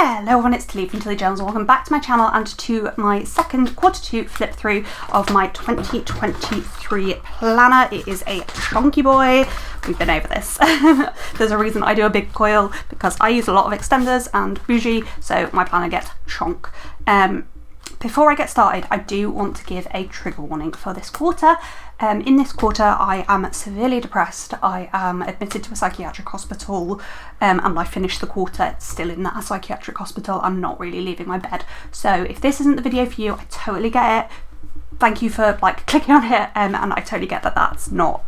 Hello everyone, it's Tilly from Tilly Jones. Welcome back to my channel and to my second quarter 2 flip through of my 2023 planner. It is a chunky boy. We've been over this. There's a reason I do a big coil, because I use a lot of extenders and bougie, so my planner gets chunk. Before I get started, I do want to give a trigger warning for this quarter. In this quarter, I am severely depressed. I am admitted to a psychiatric hospital, and I finished the quarter still in that psychiatric hospital. I'm not really leaving my bed. So if this isn't the video for you, I totally get it. Thank you for clicking on it, and I totally get that that's not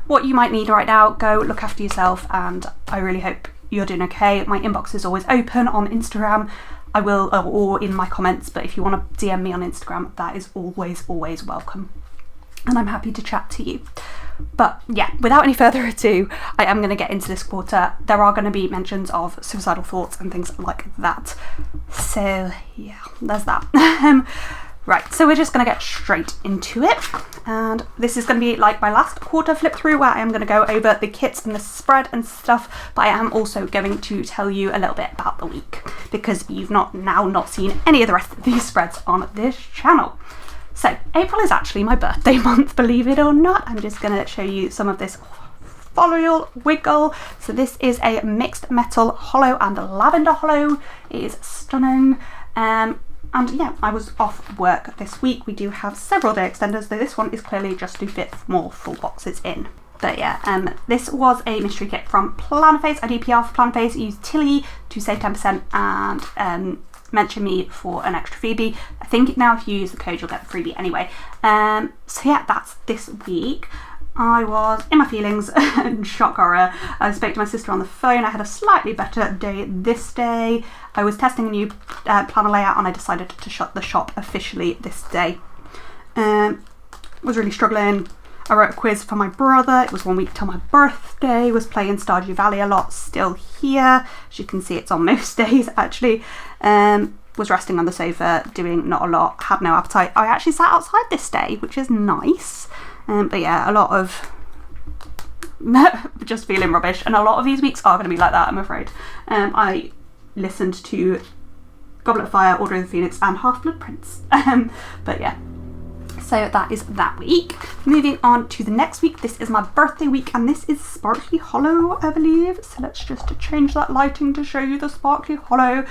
what you might need right now. Go look after yourself, and I really hope you're doing okay. My inbox is always open on Instagram. I will, or in my comments, but if you want to DM me on Instagram, that is always welcome. And I'm happy to chat to you. But yeah, without any further ado, I am going to get into this quarter. There are going to be mentions of suicidal thoughts and things like that. So yeah, there's that. Right, so we're just going to get straight into it. And this is going to be like my last quarter flip through, where I am going to go over the kits and the spread and stuff, but I am also going to tell you a little bit about the week, because you've not seen any of the rest of these spreads on this channel. So April is actually my birthday month, believe it or not. I'm just going to show you some of this foil wiggle. So this is a mixed metal hollow and lavender hollow. It is stunning. And yeah, I was off work this week. We do have several day extenders, though this one is clearly just to fit more full boxes in. But yeah, this was a mystery kit from Plannerface. I do PR for Plannerface. Use Tilly to save 10% and mention me for an extra freebie. I think now if you use the code you'll get the freebie anyway. So yeah, that's this week. I was in my feelings and shock horror. I spoke to my sister on the phone. I had a slightly better day this day. I was testing a new planner layout and I decided to shut the shop officially this day. Was really struggling. I wrote a quiz for my brother. It was 1 week till my birthday. Was playing Stardew Valley a lot, still here. As you can see, it's on most days actually. Was resting on the sofa, doing not a lot, had no appetite. I actually sat outside this day, which is nice. But yeah, a lot of just feeling rubbish, and a lot of these weeks are going to be like that, I'm afraid. I listened to Goblet of Fire, Order of the Phoenix and Half-Blood Prince. But yeah, so that is that week. Moving on to the next week, this is my birthday week, and this is Sparkly Hollow, I believe. So let's just change that lighting to show you the Sparkly Hollow.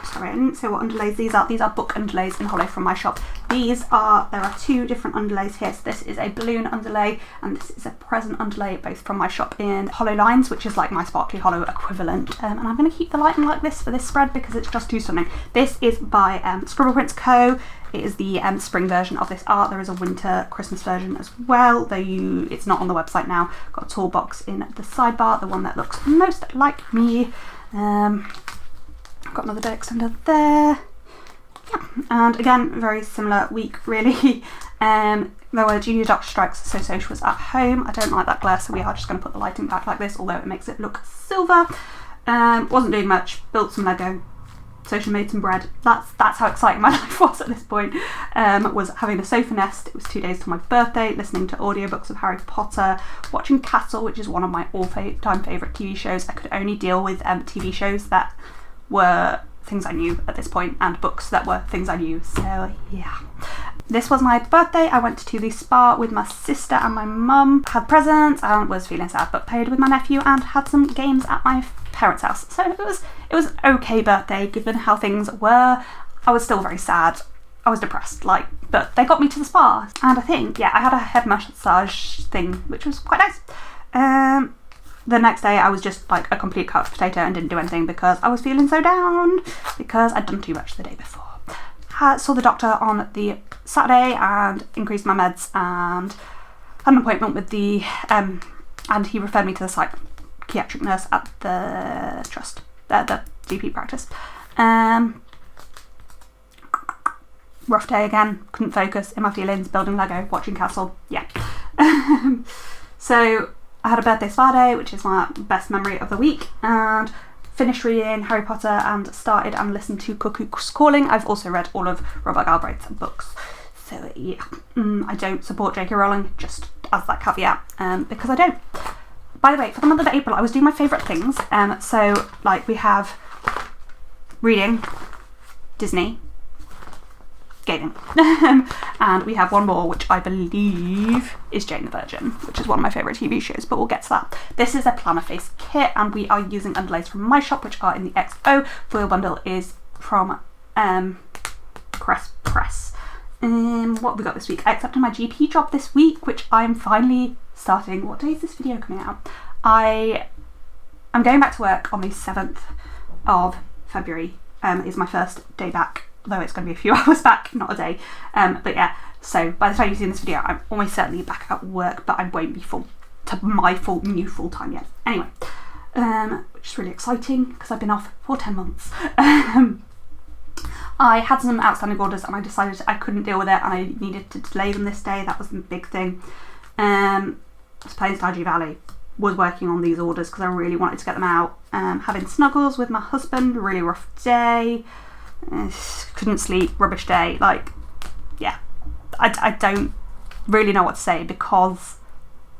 Sorry, I didn't say what underlays these are. These are book underlays in hollow from my shop. There are two different underlays here. So this is a balloon underlay and this is a present underlay, both from my shop in Hollow Lines, which is like my Sparkly Hollow equivalent. And I'm going to keep the lighting like this for this spread because it's just too stunning. This is by Scribble Prints Co. It is the spring version of this art. There is a winter Christmas version as well, though it's not on the website now. Got a toolbox in the sidebar, the one that looks most like me. Got another day extender there. Yeah, and again, very similar week really. There were Junior Doctor Strikes, so Social was at home. I don't like that glare, so we are just going to put the lighting back like this, although it makes it look silver. Wasn't doing much, built some Lego. Social made some bread. That's how exciting my life was at this point. Was having a sofa nest. It was 2 days till my birthday, listening to audiobooks of Harry Potter, watching Castle, which is one of my all-time favourite TV shows. I could only deal with TV shows that were things I knew at this point, and books that were things I knew. So yeah, this was my birthday. I went to the spa with my sister and my mum, had presents and was feeling sad, but played with my nephew and had some games at my parents' house. So it was an okay birthday given how things were. I was still very sad. I was depressed, but they got me to the spa, and I think, yeah, I had a head massage thing, which was quite nice. The next day I was just like a complete couch potato and didn't do anything because I was feeling so down because I'd done too much the day before. Saw the doctor on the Saturday and increased my meds and had an appointment with the and he referred me to the psychiatric nurse at the trust, the GP practice. Rough day again, couldn't focus, in my feelings, building Lego, watching Castle, yeah. So I had a birthday spa day, which is my best memory of the week, and finished reading Harry Potter and started and listened to Cuckoo's Calling. I've also read all of Robert Galbraith's books. So yeah, I don't support J.K. Rowling, just as that caveat, because I don't. By the way, for the month of April, I was doing my favourite things. So like we have reading, Disney, gaming. And we have one more, which I believe is Jane the Virgin, which is one of my favourite TV shows, but we'll get to that. This is a Plannerface kit, and we are using underlays from my shop, which are in the XO. Foil bundle is from Press. What have we got this week? I accepted my GP job this week, which I'm finally starting. What day is this video coming out? I'm going back to work on the 7th of February. Is my first day back, though it's going to be a few hours back, not a day. But yeah, so by the time you see this video, I'm almost certainly back at work, but I won't be my new full time yet. Anyway, which is really exciting because I've been off for 10 months. I had some outstanding orders and I decided I couldn't deal with it and I needed to delay them this day. That was the big thing. I was playing Stardew Valley, was working on these orders because I really wanted to get them out. Having snuggles with my husband, really rough day. Couldn't sleep, rubbish day. Like, yeah, I don't really know what to say because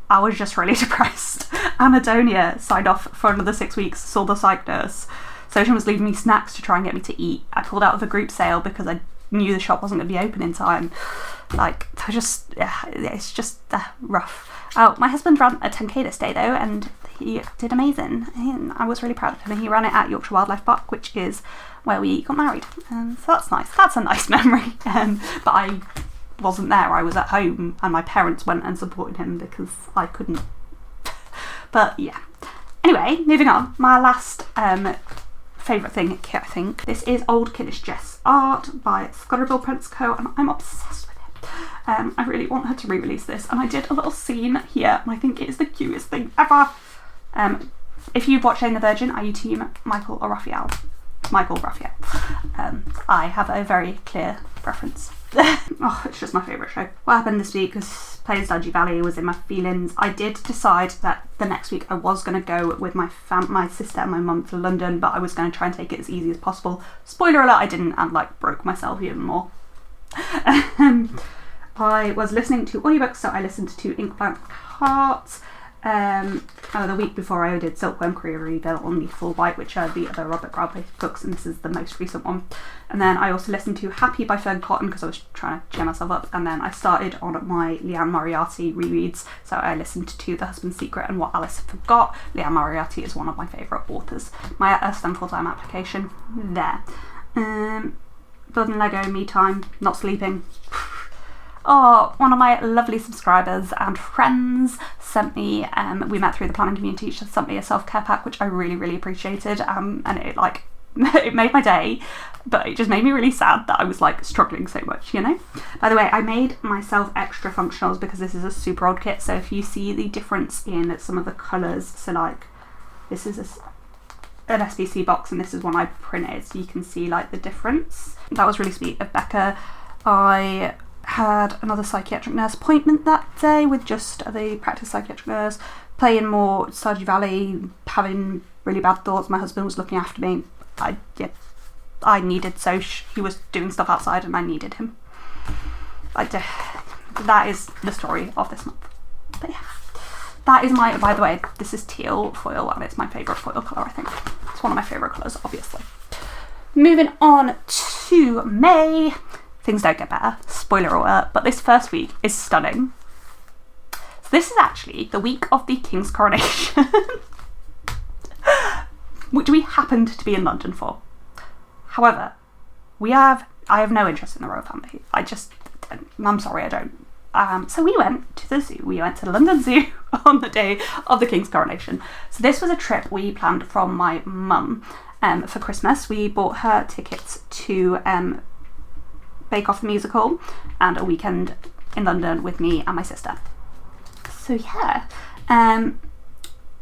I was just really depressed. Anadonia signed off for another 6 weeks, saw the psych nurse. Social was leaving me snacks to try and get me to eat. I pulled out of a group sale because I knew the shop wasn't going to be open in time. Like, it's just rough. Oh, my husband ran a 10k this day though, and he did amazing. And I was really proud of him. He ran it at Yorkshire Wildlife Park, which is where we got married. So that's nice. That's a nice memory. But I wasn't there. I was at home, and my parents went and supported him because I couldn't. But yeah. Anyway, moving on. My last favourite thing kit, I think. This is Old Kiddish Jess art by Scudderbill Prince Co, and I'm obsessed with it. I really want her to re-release this, and I did a little scene here, and I think it is the cutest thing ever. If you've watched Jane the Virgin, are you team Michael or Raphael? Michael, Raphael. I have a very clear preference. Oh, it's just my favourite show. What happened this week was playing Stardew Valley was in my feelings. I did decide that the next week I was going to go with my sister and my mum to London, but I was going to try and take it as easy as possible. Spoiler alert, I didn't, and like broke myself even more. I was listening to audiobooks, so I listened to Inkblank Heart. The week before I did Silkworm Career Rebuilt on Needful White, which are the other Robert Galbraith books, and this is the most recent one. And then I also listened to Happy by Fern Cotton because I was trying to cheer myself up, and then I started on my Leanne Moriarty rereads, so I listened to The Husband's Secret and What Alice Forgot. Leanne Moriarty is one of my favourite authors. My STEM full-time application, there. Building Lego, me time, not sleeping. Oh, one of my lovely subscribers and friends sent me, we met through the planning community, she sent me a self-care pack, which I really, really appreciated, and it like, it made my day, but it just made me really sad that I was like struggling so much, you know? By the way, I made myself extra functionals because this is a super old kit, so if you see the difference in some of the colours, so like, this is an SPC box and this is one I printed, so you can see like the difference. That was really sweet of Becca. I had another psychiatric nurse appointment that day with just the practice psychiatric nurse, playing more Stardew Valley, having really bad thoughts. My husband was looking after me. I needed he was doing stuff outside and I needed him. That is the story of this month. But yeah, that is by the way, this is teal foil and it's my favourite foil colour, I think. It's one of my favourite colours, obviously. Moving on to May. Things don't get better, spoiler alert, but this first week is stunning. So this is actually the week of the King's coronation, which we happened to be in London for. However, I have no interest in the royal family. I'm sorry, I don't. So we went to the zoo. We went to the London Zoo on the day of the King's coronation. So this was a trip we planned from my mum for Christmas. We bought her tickets to Bake Off the Musical and a weekend in London with me and my sister. So yeah,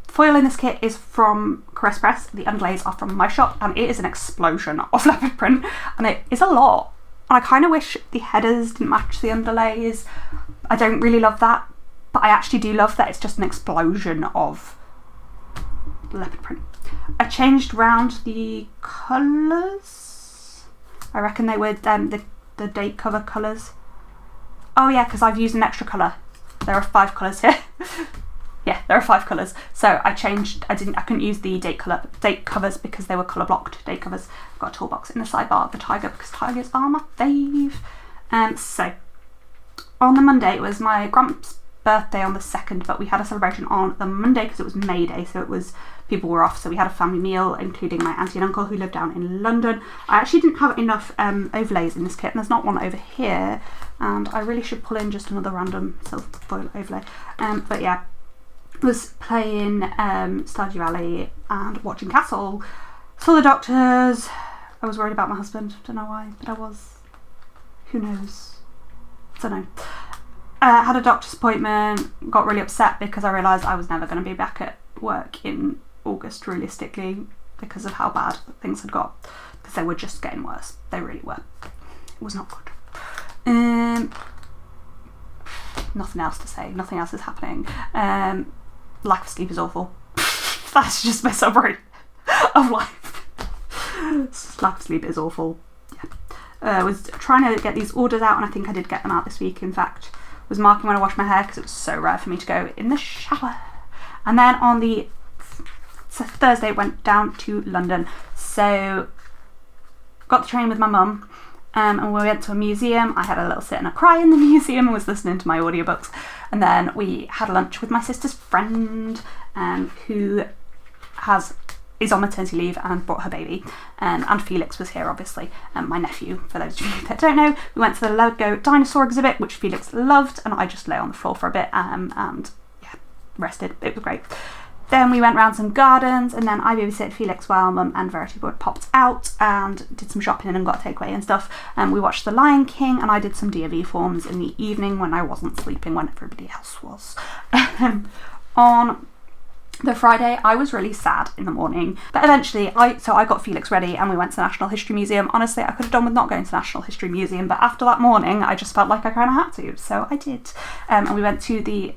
foil in this kit is from Caress Press. The underlays are from my shop and it is an explosion of leopard print and it is a lot. And I kind of wish the headers didn't match the underlays. I don't really love that, but I actually do love that it's just an explosion of leopard print. I changed round the colours. I reckon they were the date cover colours. Oh yeah, because I've used an extra colour. There are 5 colours here. Yeah, there are 5 colours. So I couldn't use the date covers because they were colour blocked date covers. I've got a toolbox in the sidebar of the tiger because tigers are my fave. So on the Monday, it was my grandpa's birthday on the 2nd, but we had a celebration on the Monday because it was May Day, so people were off, so we had a family meal including my auntie and uncle who live down in London. I actually didn't have enough overlays in this kit, and there's not one over here, and I really should pull in just another random silver foil overlay. But yeah, was playing Stardew Valley and watching Castle. Saw the doctors. I was worried about my husband, don't know why, but I was. Who knows? Don't know. Had a doctor's appointment, got really upset because I realised I was never going to be back at work in August realistically because of how bad things had got, because they were just getting worse. They really were. It was not good. Nothing else to say, nothing else is happening. Lack of sleep is awful. That's just my summary of life. Lack of sleep is awful. Yeah. I was trying to get these orders out, and I think I did get them out this week. In fact, was marking when I washed my hair because it was so rare for me to go in the shower. And then on the Thursday went down to London, so got the train with my mum, and we went to a museum. I had a little sit and a cry in the museum and was listening to my audiobooks, and then we had lunch with my sister's friend who is on maternity leave and brought her baby, and Felix was here obviously, my nephew, for those of you that don't know. We went to the Lego dinosaur exhibit, which Felix loved, and I just lay on the floor for a bit and yeah, rested. It was great. Then we went round some gardens, and then I babysat Felix while Mum and Verity popped out and did some shopping and got a takeaway and stuff. We watched The Lion King, and I did some D&V forms in the evening when I wasn't sleeping, when everybody else was. On the Friday, I was really sad in the morning, but eventually I got Felix ready and we went to the National History Museum. Honestly, I could have done with not going to the National History Museum, but after that morning I just felt like I kind of had to, so I did. And we went to the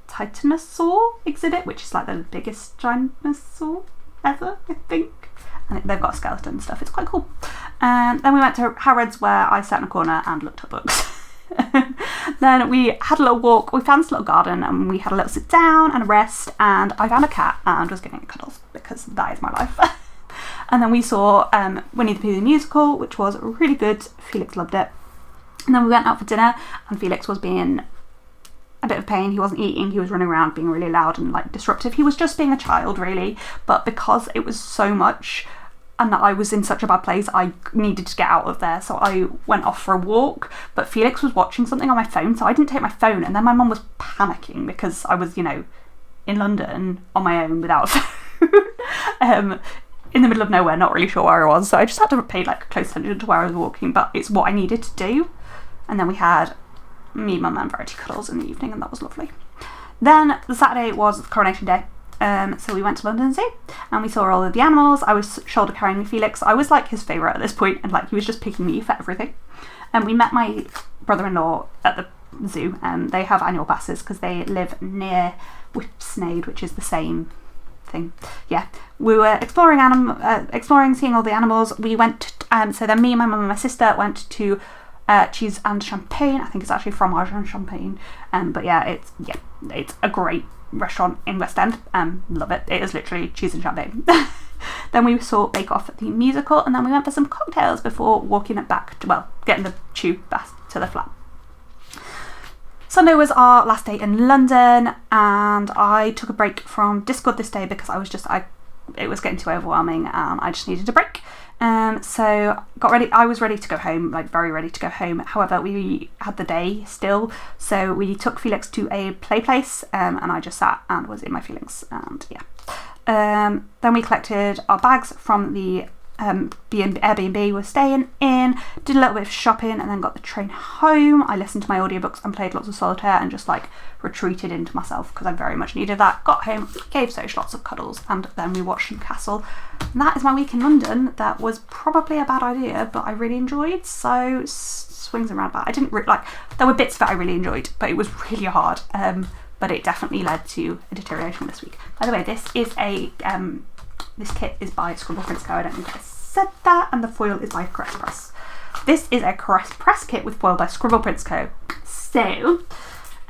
Titanosaur exhibit, which is like the biggest dinosaur ever, I think, and they've got a skeleton and stuff. It's quite cool. Then we went to Harrods, where I sat in a corner and looked at books. Then we had a little walk. We found this little garden and we had a little sit down and a rest, and I found a cat and was giving it cuddles because that is my life. And then we saw Winnie the Pooh the musical, which was really good. Felix loved it. And then we went out for dinner, and Felix was being a bit of pain. He wasn't eating, he was running around being really loud and like disruptive. He was just being a child really, but because it was so much and I was in such a bad place, I needed to get out of there, so I went off for a walk. But Felix was watching something on my phone, so I didn't take my phone, and then my mum was panicking because I was, you know, in London on my own without a phone. In the middle of nowhere, not really sure where I was, so I just had to pay like close attention to where I was walking, but it's what I needed to do. And then we had me, Mum and Verity cuddles in the evening, and that was lovely. Then the Saturday was Coronation Day. So we went to London Zoo and we saw all of the animals. I was shoulder carrying Felix. I was like his favourite at this point, and like he was just picking me for everything. And we met my brother-in-law at the zoo, and they have annual passes because they live near Whipsnade, which is the same thing. Yeah, we were exploring, seeing all the animals. We went, so then me and my mum and my sister went to Cheese and Champagne. I think it's actually Fromage and Champagne. But yeah, it's a great restaurant in West End. Love it. It is literally cheese and champagne. Then we saw Bake Off the musical, and then we went for some cocktails before walking it back to, getting the tube back to the flat. Sunday was our last day in London, and I took a break from Discord this day because it was getting too overwhelming and I just needed a break. So got ready. I was ready to go home, like very ready to go home. However, we had the day still, so we took Felix to a play place, and I just sat and was in my feelings, and yeah. Then we collected our bags from the Airbnb we were staying in, did a little bit of shopping, and then got the train home. I listened to my audiobooks and played lots of solitaire and just like retreated into myself because I very much needed that. Got home, gave Soch lots of cuddles, and then we watched some Castle. And that is my week in London. That was probably a bad idea, but I really enjoyed, so swings and roundabouts. I didn't there were bits that I really enjoyed, but it was really hard, but it definitely led to a deterioration this week. By the way, this kit is by Scribble Prints Co. I don't think I said that, and the foil is by Caress Press. This is a Caress Press kit with foil by Scribble Prints Co. So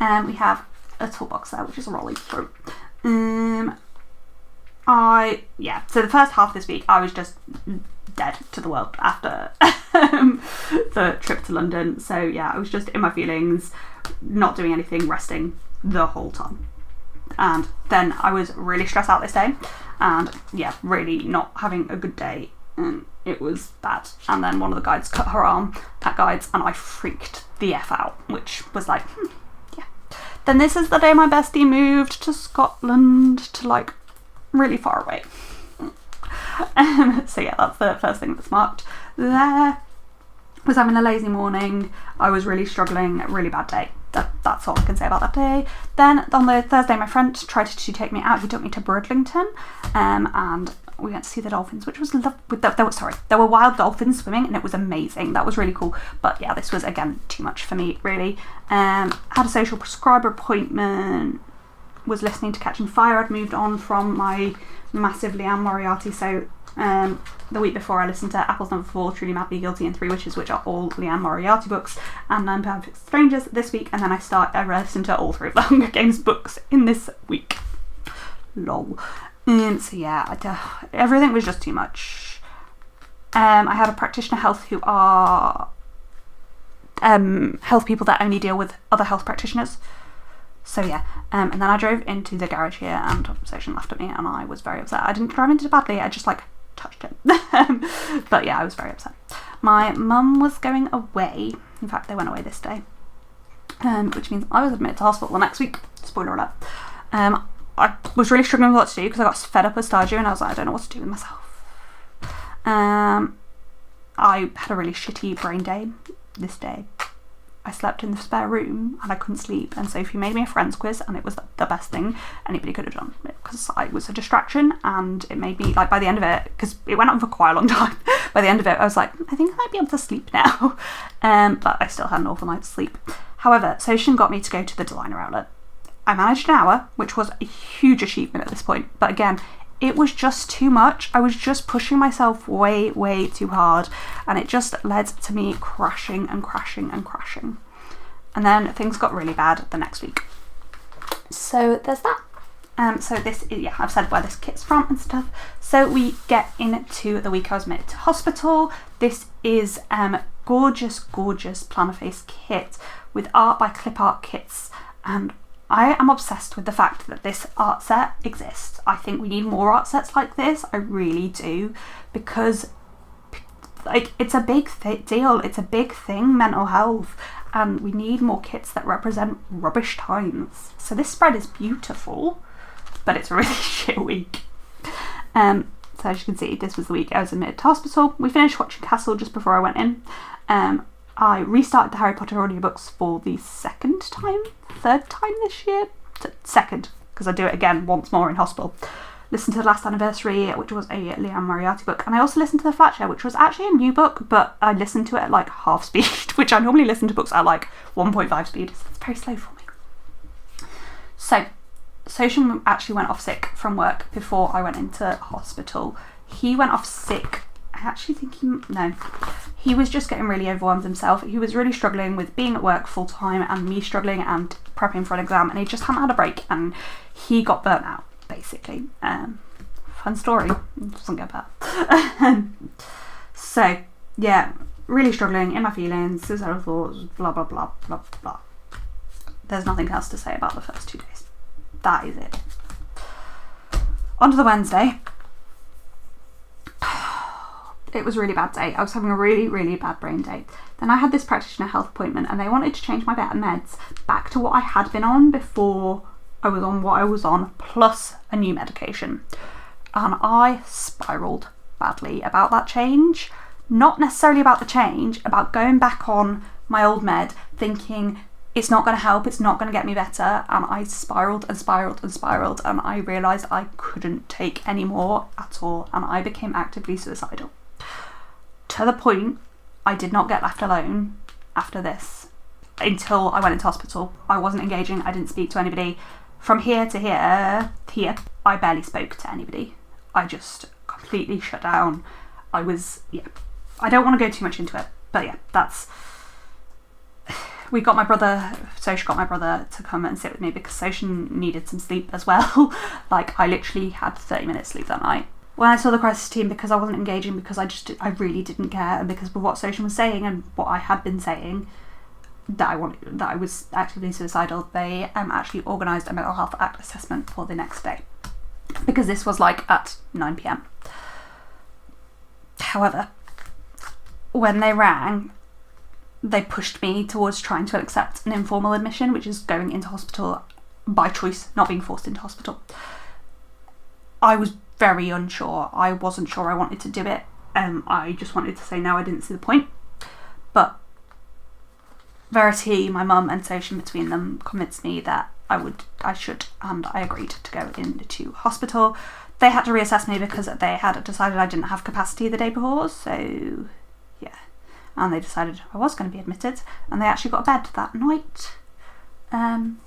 we have a toolbox there, which is a rolling through. So the first half of this week I was just dead to the world after the trip to London. So yeah, I was just in my feelings, not doing anything, resting the whole time. And then I was really stressed out this day, and yeah, really not having a good day, and it was bad. And then one of the guides cut her arm at guides, and I freaked the F out, which was like, yeah. Then this is the day my bestie moved to Scotland, to like really far away. So yeah, that's the first thing that's marked there. Was having a lazy morning. I was really struggling, really bad day. That's all I can say about that day. Then on the Thursday, my friend tried to take me out. He took me to Bridlington, and we went to see the dolphins, which was there were wild dolphins swimming, and it was amazing. That was really cool. But yeah, this was again too much for me, really. Had a social prescriber appointment. Was listening to Catching Fire. I'd moved on from my massive Leanne Moriarty, so the week before I listened to Apples Never Fall, Truly Madly Guilty and Three Wishes, which are all Leanne Moriarty books, and Nine Perfect Strangers this week, and then I listened to all three of the Hunger Games books in this week. Lol. So yeah, everything was just too much. I had a practitioner health who are health people that only deal with other health practitioners. So yeah, and then I drove into the garage here, and Station laughed at me, and I was very upset. I didn't drive into it badly, I just like touched it. But yeah, I was very upset. My mum was going away. In fact, they went away this day, which means I was admitted to hospital the next week. Spoiler alert. I was really struggling with what to do because I got fed up with Stardew, and I was like, I don't know what to do with myself. I had a really shitty brain day this day. I slept in the spare room and I couldn't sleep, and Sophie made me a friends quiz, and it was the best thing anybody could have done, because I was a distraction, and it made me, like, by the end of it, because it went on for quite a long time, by the end of it I was like, I think I might be able to sleep now. But I still had an awful night's sleep. However, Social got me to go to the Delina outlet. I managed an hour, which was a huge achievement at this point, but again, it was just too much. I was just pushing myself way, way too hard, and it just led to me crashing and crashing and crashing. And then things got really bad the next week. So there's that. So this is, yeah, I've said where this kit's from and stuff. So we get into the week I was admitted to hospital. This is gorgeous, gorgeous Plannerface kit with art by Clip Art Kits, and I am obsessed with the fact that this art set exists. I think we need more art sets like this. I really do, because like it's a big deal. It's a big thing, mental health, and we need more kits that represent rubbish times. So this spread is beautiful, but it's a really shit week. So as you can see, this was the week I was admitted to hospital. We finished watching Castle just before I went in. I restarted the Harry Potter audiobooks for the third time this year. Second, because I do it again once more in hospital. Listened to The Last Anniversary, which was a Leanne Moriarty book, and I also listened to The Flatshare, which was actually a new book, but I listened to it at like half speed, which I normally listen to books at like 1.5 speed, so it's very slow for me. So, Social actually went off sick from work before I went into hospital. He went off sick, I actually think he was just getting really overwhelmed himself. He was really struggling with being at work full time and me struggling and prepping for an exam, and he just hadn't had a break, and he got burnt out, basically. Fun story, it doesn't get better. So yeah, really struggling, in my feelings, suicidal thoughts, blah blah blah blah blah. There's nothing else to say about the first 2 days. That is it. On to the Wednesday. It was a really bad day. I was having a really, really bad brain day. Then I had this practitioner health appointment, and they wanted to change my better meds back to what I had been on before I was on what I was on, plus a new medication. And I spiralled badly about that change. Not necessarily about the change, about going back on my old med, thinking it's not going to help, it's not going to get me better, and I spiralled and spiraled and spiraled, and I realised I couldn't take any more at all, and I became actively suicidal. To the point I did not get left alone after this until I went into hospital. I wasn't engaging, I didn't speak to anybody. From here to here, I barely spoke to anybody. I just completely shut down. I don't want to go too much into it, but yeah, we got my brother, Soch got my brother to come and sit with me because Soch needed some sleep as well. Like, I literally had 30 minutes sleep that night. When I saw the crisis team, because I wasn't engaging, because I really didn't care, and because of what Soch was saying and what I had been saying, that I was actively suicidal, they actually organised a mental health act assessment for the next day, because this was like at 9 p.m. However, when they rang, they pushed me towards trying to accept an informal admission, which is going into hospital by choice, not being forced into hospital. I was very unsure. I wasn't sure I wanted to do it. I just wanted to say no, I didn't see the point. But Verity, my mum, and Soch between them convinced me that I should, and I agreed to go into hospital. They had to reassess me because they had decided I didn't have capacity the day before, so yeah. And they decided I was going to be admitted, and they actually got a bed that night.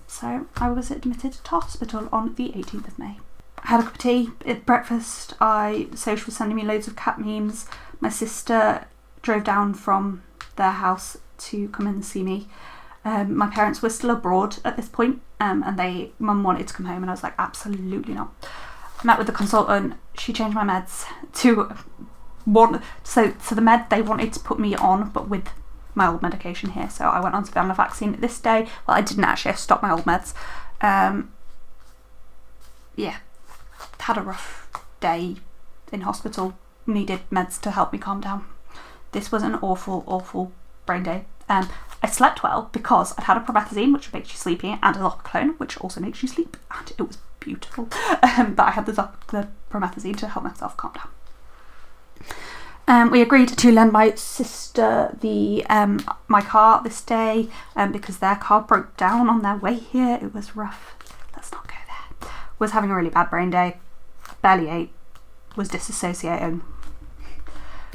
So I was admitted to hospital on the 18th of May. I had a cup of tea at breakfast. Soch was sending me loads of cat memes. My sister drove down from their house to come and see me. My parents were still abroad at this point, and mum wanted to come home, and I was like, absolutely not. I met with the consultant. She changed my meds to so the med they wanted to put me on, but with my old medication here. So I went on to Plannerface this day. Well, I didn't actually. I stopped my old meds. Yeah, had a rough day in hospital. Needed meds to help me calm down. This was an awful brain day. I slept well because I'd had a promethazine, which makes you sleepy, and a Zopiclone, which also makes you sleep, and it was beautiful. But I had the promethazine to help myself calm down. We agreed to lend my sister my car this day because their car broke down on their way here. It was rough. Let's not go there. Was having a really bad brain day. Barely ate. Was disassociating.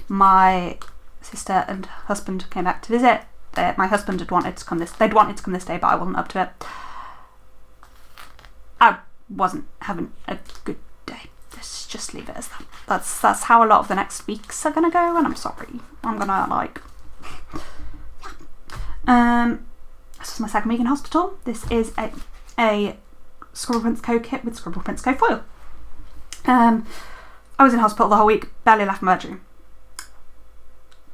My sister and husband came back to visit. My husband they'd wanted to come this day, but I wasn't up to it. I wasn't having a good day. Let's just leave it as that. That's how a lot of the next weeks are gonna go, and I'm sorry. I'm gonna this is my second week in hospital. This is a Scribble Prints Co kit with Scribble Prints Co foil. I was in hospital the whole week, barely left my bedroom.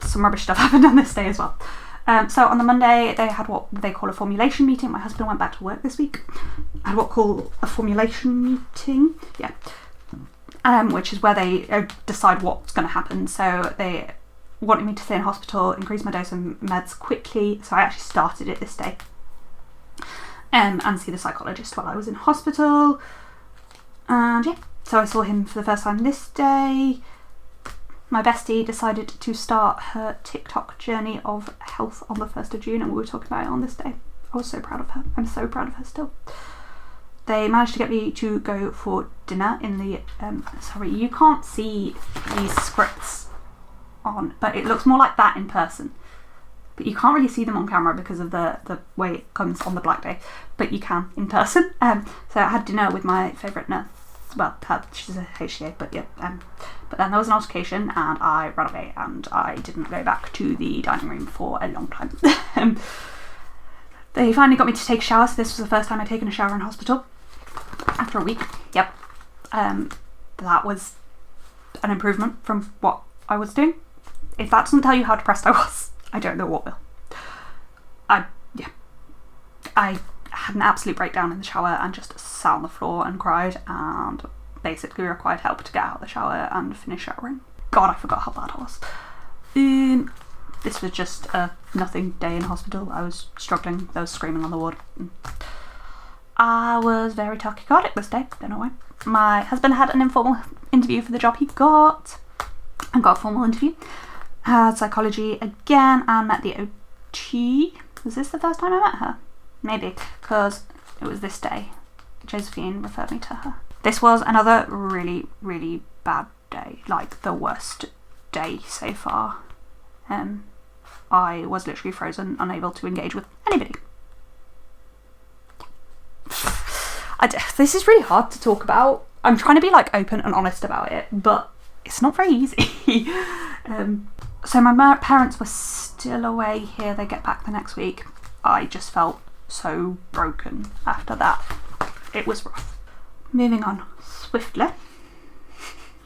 Some rubbish stuff happened on this day as well. So on the Monday, they had what they call a formulation meeting. My husband went back to work this week. I had what call a formulation meeting, yeah, which is where they decide what's going to happen. So they wanted me to stay in hospital, increase my dose of meds quickly. So I actually started it this day, and see the psychologist while I was in hospital. And yeah, so I saw him for the first time this day. My bestie decided to start her TikTok journey of health on the 1st of June, and we were talking about it on this day. I was so proud of her. I'm so proud of her still. They managed to get me to go for dinner in the... sorry, you can't see these scripts on, but it looks more like that in person. But you can't really see them on camera because of the way it comes on the black day, but you can in person. So I had dinner with my favourite nurse. Well, she's a HCA, but yeah. But then there was an altercation, and I ran away, and I didn't go back to the dining room for a long time. They finally got me to take a shower, so this was the first time I'd taken a shower in hospital after a week. Yep. That was an improvement from what I was doing. If that doesn't tell you how depressed I was, I don't know what will. I had an absolute breakdown in the shower and just sat on the floor and cried, and basically required help to get out of the shower and finish showering. God, I forgot how bad I was. This was just a nothing day in hospital. I was struggling. I was screaming on the ward. I was very tachycardic this day. Don't know why. My husband had an informal interview for the job he got, and got a formal interview. Had psychology again, and met the OT. Was this the first time I met her? Maybe, because it was this day. Josephine referred me to her. This was another really, really bad day. Like, the worst day so far. I was literally frozen, unable to engage with anybody. This is really hard to talk about. I'm trying to be, like, open and honest about it, but it's not very easy. So my parents were still away here. They get back the next week. I just felt so broken after that. It was rough. Moving on swiftly.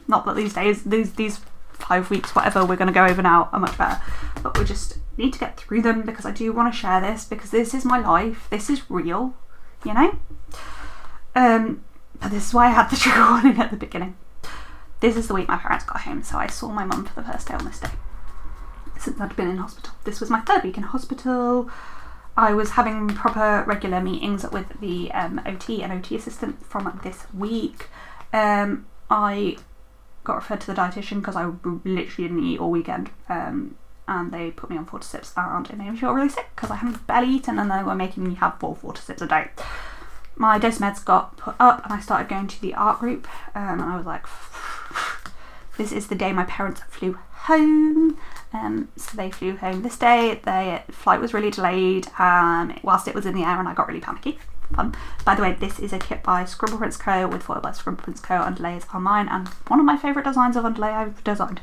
Not that these days, these 5 weeks, whatever we're going to go over now, are much better. But we just need to get through them because I do want to share this, because this is my life. This is real, you know? But this is why I had the trigger warning at the beginning. This is the week my parents got home, so I saw my mum for the first day on this day since I'd been in hospital. This was my 3rd week in hospital. I was having proper regular meetings with the OT and OT assistant from this week. I got referred to the dietitian because I literally didn't eat all weekend, and they put me on 4 to 6, and it made me feel really sick because I hadn't barely eaten, and they were making me have 4 to 6 a day. My dose meds got put up and I started going to the art group, and I was like, this is the day my parents flew home. So they flew home this day. Their flight was really delayed whilst it was in the air, and I got really panicky. By the way, this is a kit by Scribble Prints Co. with foil by Scribble Prints Co. Underlays are mine, and one of my favourite designs of underlay I've designed.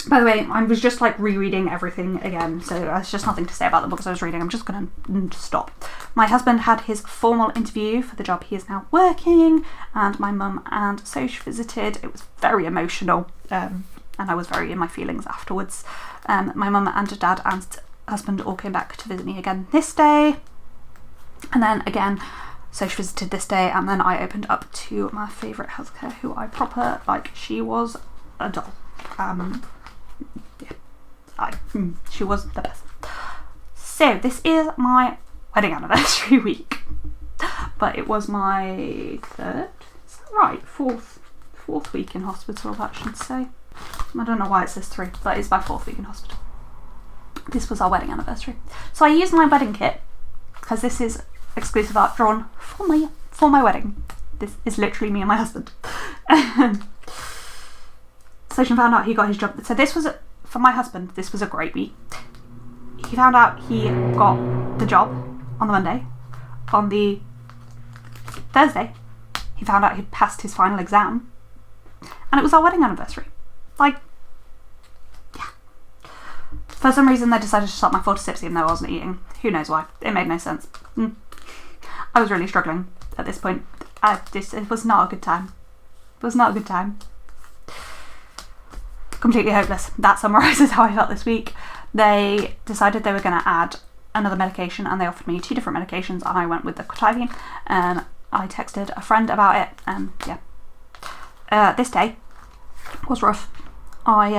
By the way, I was just like rereading everything again, so there's just nothing to say about the books I was reading. I'm just going to stop. My husband had his formal interview for the job he is now working, and my mum and Soch visited. It was very emotional, and I was very in my feelings afterwards. My mum and dad and husband all came back to visit me again this day, and then again Soch visited this day, and then I opened up to my favourite healthcare, who I proper, like, she was a doll. She was the best. So this is my wedding anniversary week, but it was my 3rd, is that right? Fourth week in hospital, that should say. I don't know why it says 3, but it's my 4th week in hospital. This was our wedding anniversary. So I used my wedding kit because this is exclusive art drawn for my wedding. This is literally me and my husband. Station found out he got his job. So this was, for my husband, this was a great week. He found out he got the job on the Monday. On the Thursday, he found out he'd passed his final exam. And it was our wedding anniversary. Like, yeah. For some reason they decided to stop my 4 to 6 even though I wasn't eating. Who knows why. It made no sense. I was really struggling at this point. It was not a good time. It was not a good time. Completely hopeless. That summarises how I felt this week. They decided they were going to add another medication, and they offered me 2 different medications, and I went with the chatty. I texted a friend about it, and yeah. This day was rough. I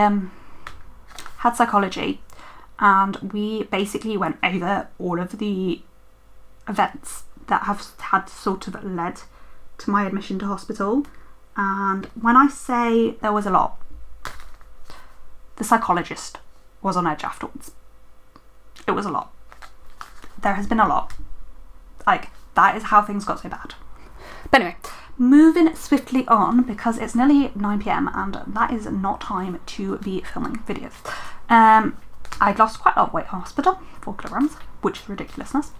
had psychology, and we basically went over all of the events that have had sort of led to my admission to hospital. And when I say there was a lot, the psychologist was on edge afterwards. It was a lot. There has been a lot. Like, that is how things got so bad. But anyway, moving swiftly on, because it's nearly 9 PM and that is not time to be filming videos. I'd lost quite a lot of weight in hospital, 4 kilograms, which is ridiculousness.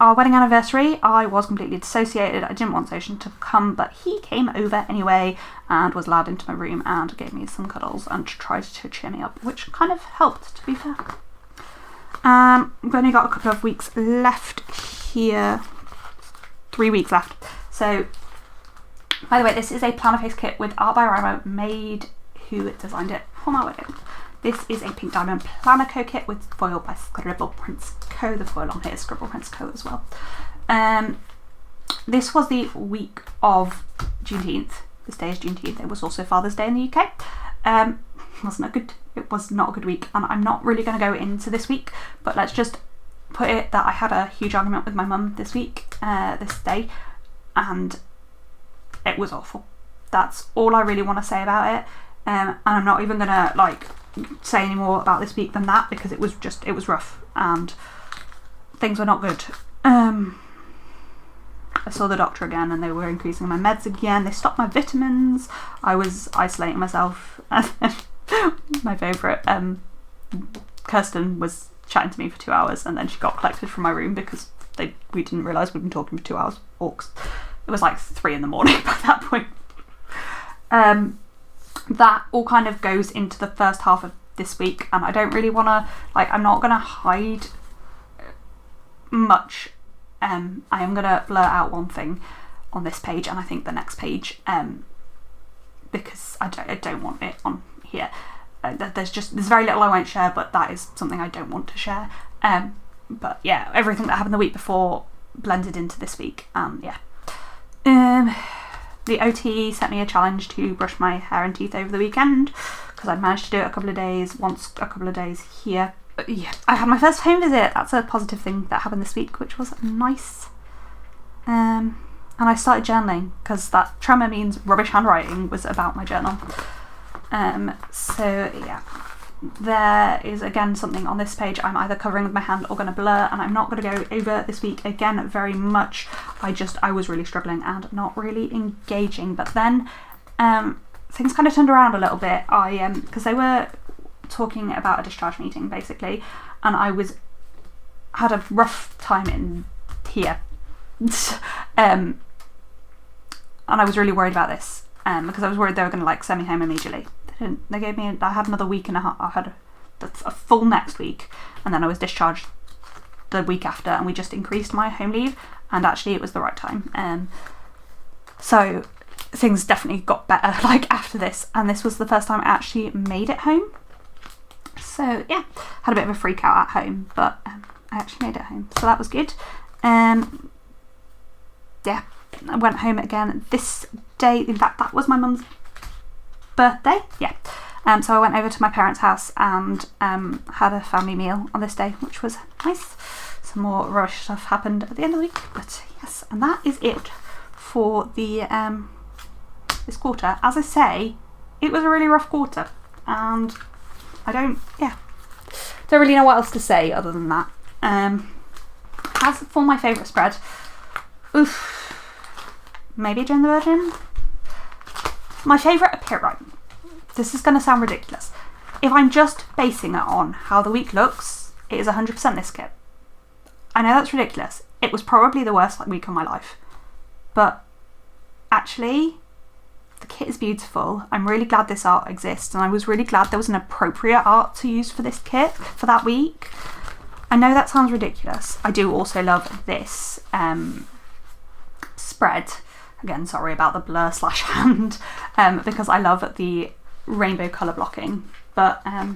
Our wedding anniversary, I was completely dissociated. I didn't want Soch to come, but he came over anyway and was allowed into my room and gave me some cuddles and tried to cheer me up, which kind of helped, to be fair. We've only got a couple of weeks left here. 3 weeks left. So, by the way, this is a Plannerface kit with art by Roundup, who designed it for my wedding. This is a Pink Diamond Planner Co kit with foil by Scribble Prints Co. The foil on here is Scribble Prints Co as well. This was the week of Juneteenth. This day is Juneteenth. It was also Father's Day in the UK. It was not a good week, and I'm not really going to go into this week, but let's just put it that I had a huge argument with my mum this week, this day, and it was awful. That's all I really want to say about it. And I'm not even going to like say any more about this week than that, because it was rough and things were not good. I saw the doctor again and they were increasing my meds again. They stopped my vitamins. I was isolating myself. My favourite, Kirsten, was chatting to me for 2 hours, and then she got collected from my room because we didn't realise we'd been talking for 2 hours. Orcs. It was like 3 in the morning by that point. That all kind of goes into the first half of this week, and I don't really want to, like, I'm not going to hide much. I am going to blur out one thing on this page, and I think the next page, because I don't want it on here. There's very little I won't share, but that is something I don't want to share. But yeah, everything that happened the week before blended into this week, and yeah. The OT set me a challenge to brush my hair and teeth over the weekend, because I'd managed to do it a couple of days here. But yeah, I had my first home visit. That's a positive thing that happened this week, which was nice. And I started journaling, because that tremor means rubbish handwriting was about my journal. So yeah, there is again something on this page I'm either covering with my hand or going to blur, and I'm not going to go over this week again very much. I was really struggling and not really engaging, but then things kind of turned around a little bit. Because they were talking about a discharge meeting basically, and I had a rough time in here. And I was really worried about this, because I was worried they were going to like send me home immediately. They gave me, I had another week and a half. I had a full next week, and then I was discharged the week after, and we just increased my home leave, and actually it was the right time. So things definitely got better like after this, and this was the first time I actually made it home. So yeah, had a bit of a freak out at home, but I actually made it home, so that was good. Yeah, I went home again this day. In fact, that was my mum's birthday. Yeah. So I went over to my parents' house and had a family meal on this day, which was nice. Some more rubbish stuff happened at the end of the week, but yes, and that is it for the this quarter. As I say, it was a really rough quarter, and I don't really know what else to say other than that. As for my favourite spread, maybe Jane the Virgin. My favourite appear, right, this is going to sound ridiculous. If I'm just basing it on how the week looks, it is 100% this kit. I know that's ridiculous. It was probably the worst week of my life. But actually, the kit is beautiful. I'm really glad this art exists, and I was really glad there was an appropriate art to use for this kit for that week. I know that sounds ridiculous. I do also love this spread. Again, sorry about the blur / hand, because I love the rainbow colour blocking, but I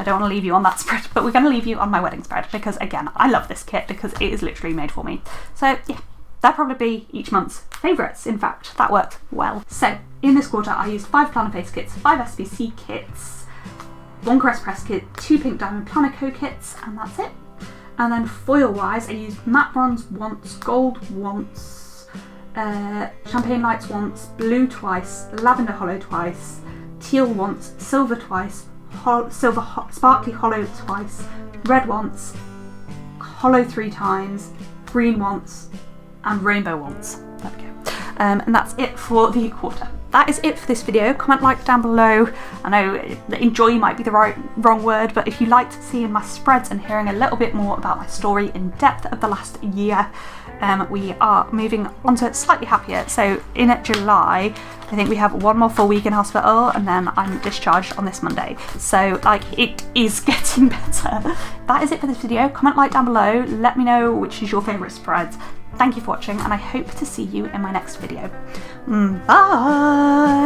don't want to leave you on that spread, but we're going to leave you on my wedding spread, because again, I love this kit because it is literally made for me. So yeah, that'll probably be each month's favourites. In fact, that worked well. So in this quarter, I used 5 Plannerface kits, 5 SPC kits, 1 Caress Press kit, 2 Pink Diamond Planner Co kits, and that's it. And then foil wise, I used matte bronze once, gold once, champagne lights once, blue twice, lavender hollow twice, teal once, silver twice, sparkly hollow twice, red once, hollow 3 times, green once, and rainbow once. There we go. And that's it for the quarter. That is it for this video. Comment, like down below. I know enjoy might be the wrong word, but if you liked seeing my spreads and hearing a little bit more about my story in depth of the last year, we are moving on to slightly happier. So in July, I think we have 1 more full week in hospital, and then I'm discharged on this Monday. So like, it is getting better. That is it for this video. Comment, like down below. Let me know which is your favourite spreads. Thank you for watching, and I hope to see you in my next video. Bye!